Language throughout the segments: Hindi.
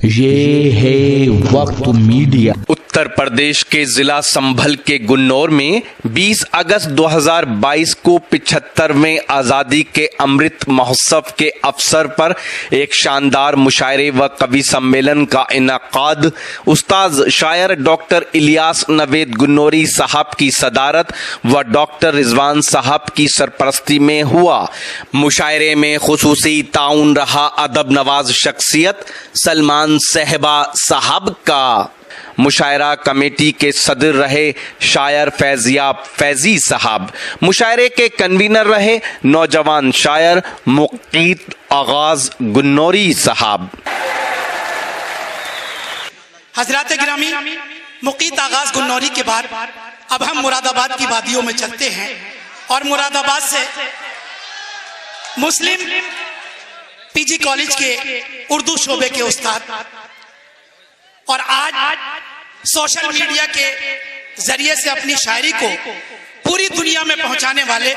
ये है वक्त मीडिया। उत्तर प्रदेश के जिला संभल के गुन्नौर में 20 अगस्त 2022 को 75वें आजादी के अमृत महोत्सव के अवसर पर एक शानदार मुशायरे व कवि सम्मेलन का इनाकाद उस्ताद शायर डॉक्टर इलियास नवेद गुन्नौरी साहब की सदारत व डॉक्टर रिजवान साहब की सरपरस्ती में हुआ। मुशायरे में खुसूसी ताउन रहा अदब नवाज शख्सियत सलमान सहबा साहब का। मुशायरा कमेटी के सदर रहे शायर फैजियाब फैजी साहब। मुशायरे के कन्वीनर रहे नौजवान शायर मुकीत आगाज गुन्नौरी साहब। हजरात गिरामी, मुकीत आगाज गुन्नौरी के बाद अब हम मुरादाबाद की वादियों में चलते हैं और मुरादाबाद से मुस्लिम पीजी कॉलेज के उर्दू शोबे के उस्ताद और आज सोशल मीडिया के जरिए से अपनी शायरी को पूरी दुनिया में पहुंचाने वाले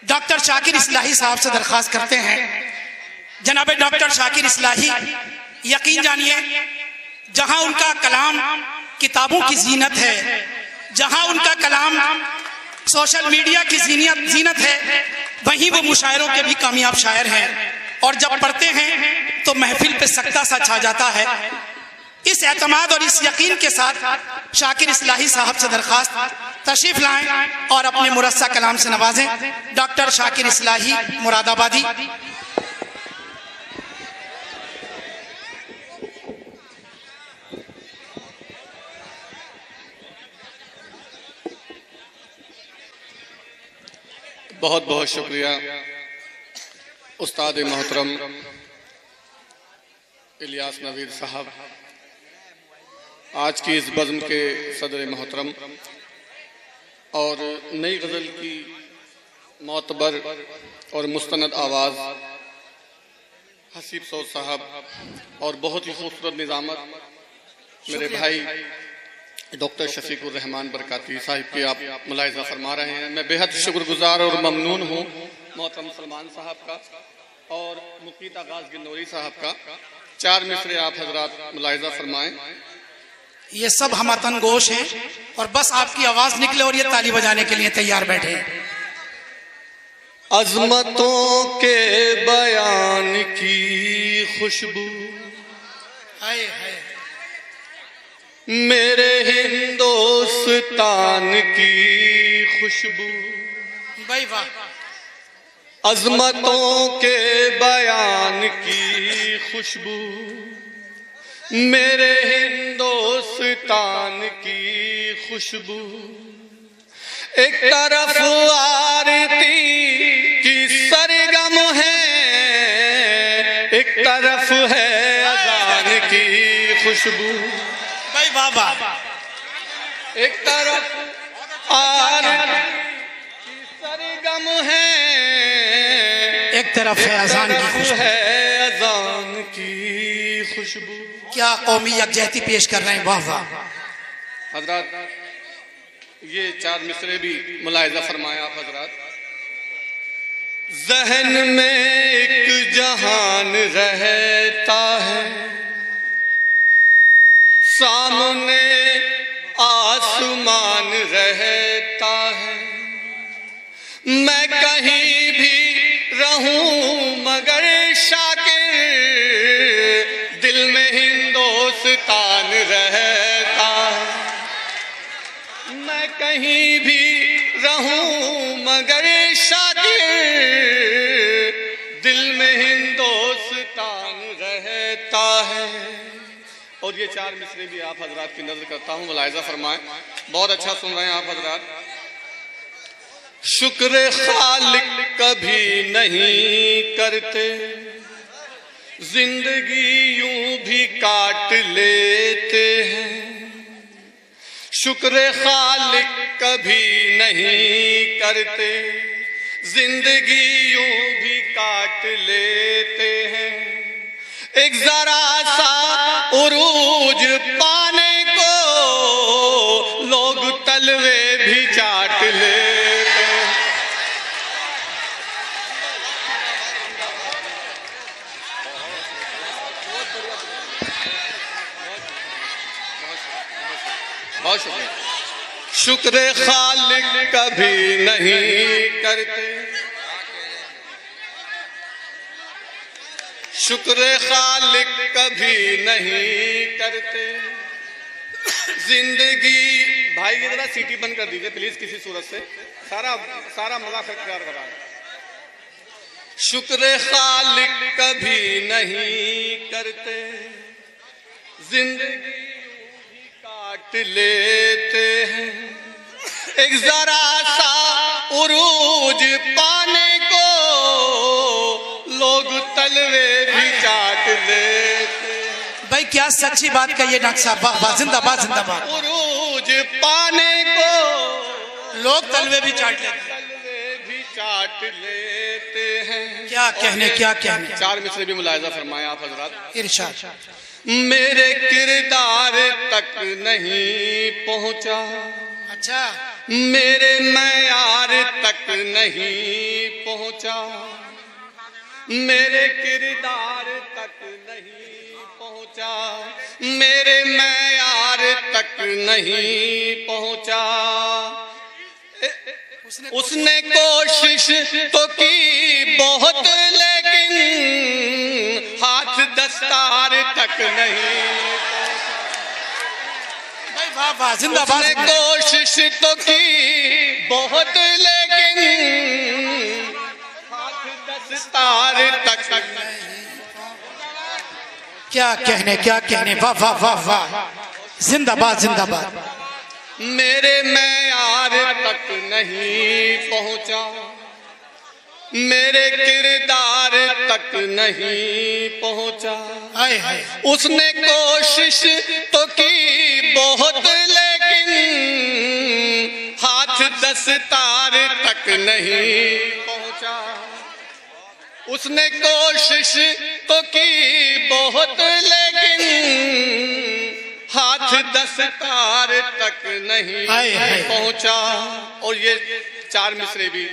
डॉक्टर शाकिर इस्लाही साहब से दरख्वास्त करते हैं। जनाब डॉक्टर शाकिर इस्लाही, यकीन जानिए, जहां उनका कलाम किताबों की जीनत है, जहां उनका कलाम सोशल मीडिया की जीनत है, वहीं वो मुशायरों के भी कामयाब शायर हैं और जब पढ़ते हैं तो महफिल पे सकता सा छा जाता है। इस एतमाद और इस यकीन के साथ शाकिर इस्लाही साहब से दरख्वास्त, तशरीफ लाएं और अपने मुरस्सा कलाम से नवाजें। डॉक्टर शाकिर इस्लाही मुरादाबादी। बहुत बहुत शुक्रिया उस्ताद मोहतरम इलियास नवीद साहब, आज की इस बज़्म के सदर मोहतरम और नई गज़ल की मोतबर और मुस्तनद आवाज़ हसीब सौद साहब और बहुत ही खूबसूरत निज़ामत मेरे भाई डॉक्टर शफीकुर रहमान बरकाती साहिब की आप मुलाहिज़ा फरमा रहे हैं। मैं बेहद शुक्रगुजार और ममनून हूँ मोहतरम सलमान साहब का और मुकीत आगाज गुन्नौरी साहब का। 4 मिसरे आप हजरात मुलाहिज़ा फरमाएं। ये सब हमतन गोश हैं और बस आपकी आवाज निकले और ये ताली बजाने के लिए तैयार बैठे हैं। अजमतों के बयान की खुशबू हाय हाय, मेरे हिंदुस्तान की खुशबू, भाई वाह। अजमतों के बयान की खुशबू, मेरे हिंदुस्तान की खुशबू। एक तरफ आरती की सरगम है, एक तरफ है अज़ान की खुशबू। भाई वाह वाह। एक तरफ आरती की सरगम है, एक तरफ है अजान की खुशबू, है अज़ान की खुशबू। क्या कौमी यकजहती पेश कर रहे हैं, वाह वाह। हजरात, ये 4 मिसरे भी मुलाहिज़ा फरमाया आप हजरात। ज़हन में एक जहान रहता है, सामने आसमान रहता है। मैं कहीं भी रहूं मगर शाकिर, दिल में हिंदुस्तान रहता है। मैं कहीं भी रहूं मगर शाकिर, दिल में हिंदुस्तान रहता है। और ये 4 मिसरे भी आप हजरात की नजर करता हूँ, मुलाहिज़ा फरमाएं। बहुत अच्छा सुन रहे हैं आप हजरात। शुक्र खालिक कभी नहीं करते, जिंदगी यूं भी काट लेते हैं। शुक्र खालिक कभी नहीं करते, जिंदगी यूं भी काट लेते हैं। एक जरा सा उरूज पाने को लोग तलवे भी चाट लेते हैं। बहुत शुक्रिया। शुक्र खालिक कभी नहीं करते, शुक्र खालिक कभी नहीं करते, जिंदगी। भाई ये जरा सीटी बंद कर दीजिए प्लीज किसी सूरत से, सारा मजा खराब करा है। शुक्र खालिक कभी नहीं करते, जिंदगी भी काट लेते हैं, एक जरा सा उरूज पाने को लोग तलवे भी चाट लेते हैं। भाई क्या सच्ची बात कही डॉक्टर साहब, वाह वाह, जिंदाबाद जिंदाबाद। उरूज पाने को लोग तलवे भी चाट लेते हैं, तलवे भी चाट लेते हैं। क्या कहने क्या कहने। 4 मिसरे भी मुलाहिजा फरमाएं आप हजरात। इरशाद। मेरे किरदार तक नहीं पहुंचा, अच्छा, मेरे मयार तक नहीं पहुंचा, मेरे किरदार तक नहीं पहुंचा, मेरे मयार तक नहीं पहुंचा। उसने कोशिश तो की बहुत, लेकिन हाथ दस्तार तक नहीं पहुंचा। भाई वाह वाह, जिंदाबाद। उसने कोशिश तो की बहुत, लेकिन हाथ दस्तार तक नहीं। क्या कहने, वाह वाह वाह वाह, जिंदाबाद जिंदाबाद। मेरे मयार तक नहीं पहुंचा, मेरे किरदार तक नहीं पहुंचा। हाय हाय। उसने कोशिश तो की बहुत, लेकिन हाथ दस्तार तक नहीं पहुंचा। उसने कोशिश तो की बहुत, लेकिन हाथ दस्तार तक नहीं पहुंचा। और ये 4 मिसरे भी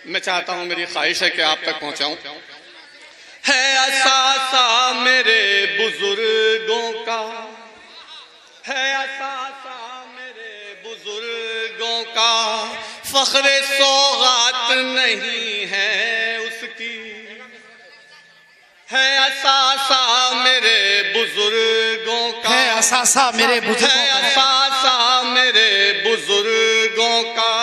मैं चाहता हूं, मेरी ख्वाहिश है कि आप तक पहुंचाऊं। है असासा मेरे बुजुर्गों का, है असासा मेरे बुजुर्गों का, फख्रे सौगात नहीं है उसकी। है असासा मेरे बुजुर्गों का, है असासा मेरे बुजुर्गों का, है असासा मेरे बुजुर्गों का,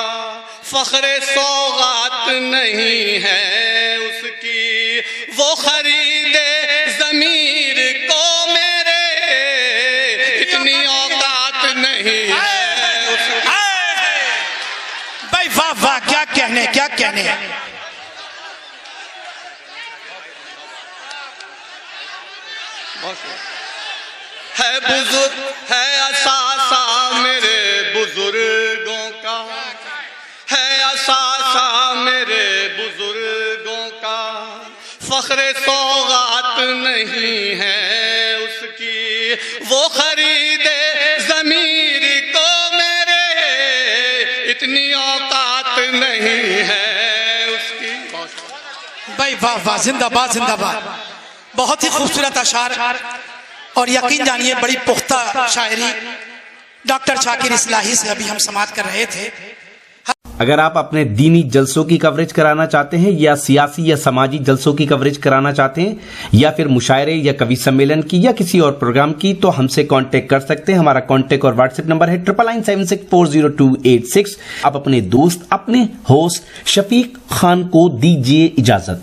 फख्रे सौगात नहीं है उसकी। वो खरीदे ज़मीर को मेरे, इतनी औकात नहीं है उसकी। भाई वाह वाह, क्या कहने। है बुजुर्ग, है असासा मेरे बुजुर्गों का, है असासा मेरे बुजुर्गों का, फख्रे सौगात नहीं है उसकी। वो खरीदे ज़मीर को मेरे, इतनी औकात नहीं है उसकी। भाई वाह वाह, जिंदाबाद जिंदाबाद। बहुत ही खूबसूरत अशार, और यकीन जानिए बड़ी पुख्ता शायरी डॉक्टर शाकिर इस्लाही से अभी हम समाप्त कर रहे थे। अगर आप अपने दीनी जलसों की कवरेज कराना चाहते हैं, या सियासी या समाजी जलसों की कवरेज कराना चाहते हैं, या फिर मुशायरे या कवि सम्मेलन की या किसी और प्रोग्राम की, तो हमसे कांटेक्ट कर सकते हैं। हमारा कांटेक्ट और व्हाट्सएप नंबर है 9976400286। आप अपने दोस्त, अपने होस्ट शफीक खान को दीजिए इजाजत।